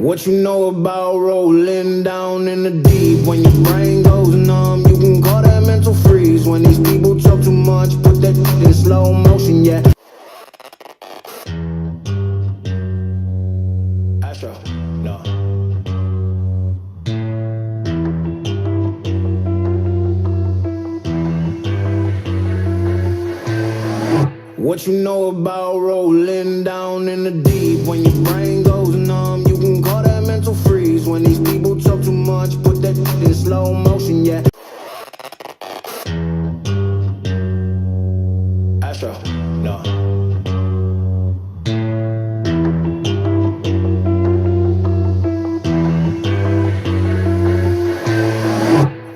What you know about rolling down in the deep? When your brain goes numb, you can call that mental freeze. When these people talk too much, put that in slow motion, yeah. Astro, no. What you know about rolling down in the deep? When your brain goes numb, you can call that mental freeze. When these people talk too much, put that in slow motion, yeah. Astro, no.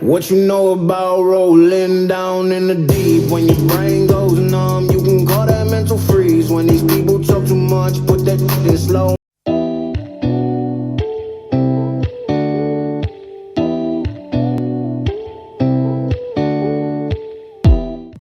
What you know about rolling down in the deep? When your brain